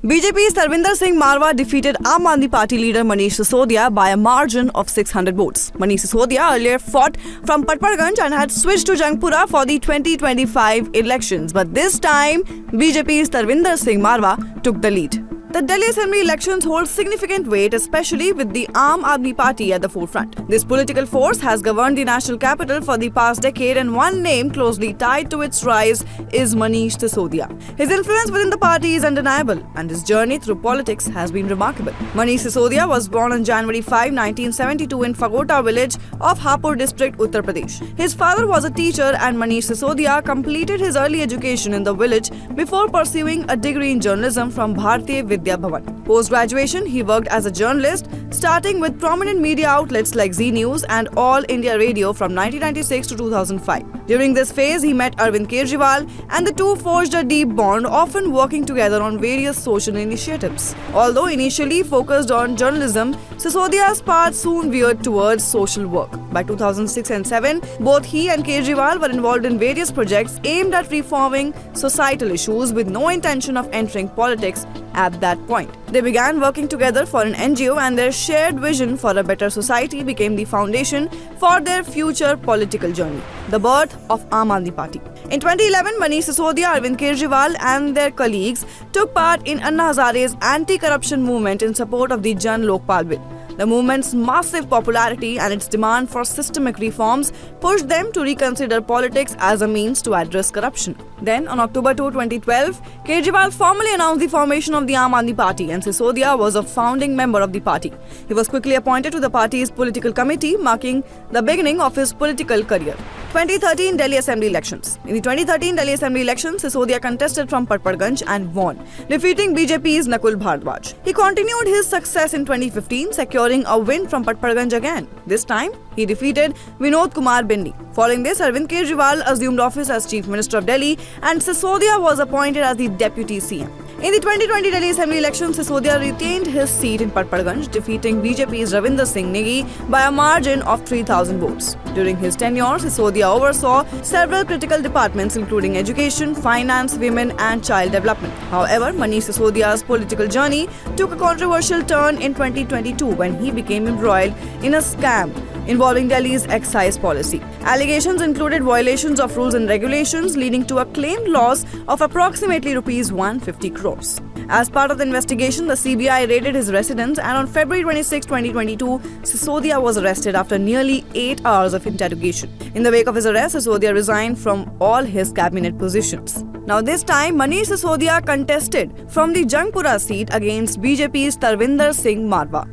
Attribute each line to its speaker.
Speaker 1: BJP's Tarvinder Singh Marwa defeated Aam Aadmi Party leader Manish Sisodia by a margin of 600 votes. Manish Sisodia earlier fought from Patparganj and had switched to Jangpura for the 2025 elections, but this time BJP's Tarvinder Singh Marwa took the lead. The Delhi Assembly elections hold significant weight, especially with the Aam Aadmi Party at the forefront. This political force has governed the national capital for the past decade, and one name closely tied to its rise is Manish Sisodia. His influence within the party is undeniable, and his journey through politics has been remarkable. Manish Sisodia was born on January 5, 1972 in Fagota village of Hapur district, Uttar Pradesh. His father was a teacher, and Manish Sisodia completed his early education in the village before pursuing a degree in journalism from Bharatiya Vidya Bhavan. Post-graduation, he worked as a journalist, starting with prominent media outlets like Zee News and All India Radio from 1996 to 2005. During this phase, he met Arvind Kejriwal, and the two forged a deep bond, often working together on various social initiatives. Although initially focused on journalism, Sisodia's path soon veered towards social work. By 2006 and 7, both he and Kejriwal were involved in various projects aimed at reforming societal issues with no intention of entering politics at that point. They began working together for an NGO, and their shared vision for a better society became the foundation for their future political journey, the birth of Aam Aadmi Party. In 2011, Manish Sisodia, Arvind Kejriwal and their colleagues took part in Anna Hazare's anti-corruption movement in support of the Jan Lokpal Bill. The movement's massive popularity and its demand for systemic reforms pushed them to reconsider politics as a means to address corruption. Then, on October 2, 2012, Kejriwal formally announced the formation of the Aam Aadmi Party, and Sisodia was a founding member of the party. He was quickly appointed to the party's political committee, marking the beginning of his political career. 2013 Delhi Assembly elections. In the 2013 Delhi Assembly elections, Sisodia contested from Patparganj and won, defeating BJP's Nakul Bharadwaj. He continued his success in 2015, securing a win from Patparganj again. This time, he defeated Vinod Kumar Bindi. Following this, Arvind Kejriwal assumed office as Chief Minister of Delhi, and Sisodia was appointed as the Deputy CM. In the 2020 Delhi Assembly elections, Sisodia retained his seat in Patparganj, defeating BJP's Ravinder Singh Negi by a margin of 3,000 votes. During his tenure, Sisodia oversaw several critical departments including education, finance, women and child development. However, Manish Sisodia's political journey took a controversial turn in 2022 when he became embroiled in a scam involving Delhi's excise policy. Allegations included violations of rules and regulations, leading to a claimed loss of approximately Rs 150 crores. As part of the investigation, the CBI raided his residence, and on February 26, 2022, Sisodia was arrested after nearly 8 hours of interrogation. In the wake of his arrest, Sisodia resigned from all his cabinet positions. Now this time, Manish Sisodia contested from the Jangpura seat against BJP's Tarvinder Singh Marwa.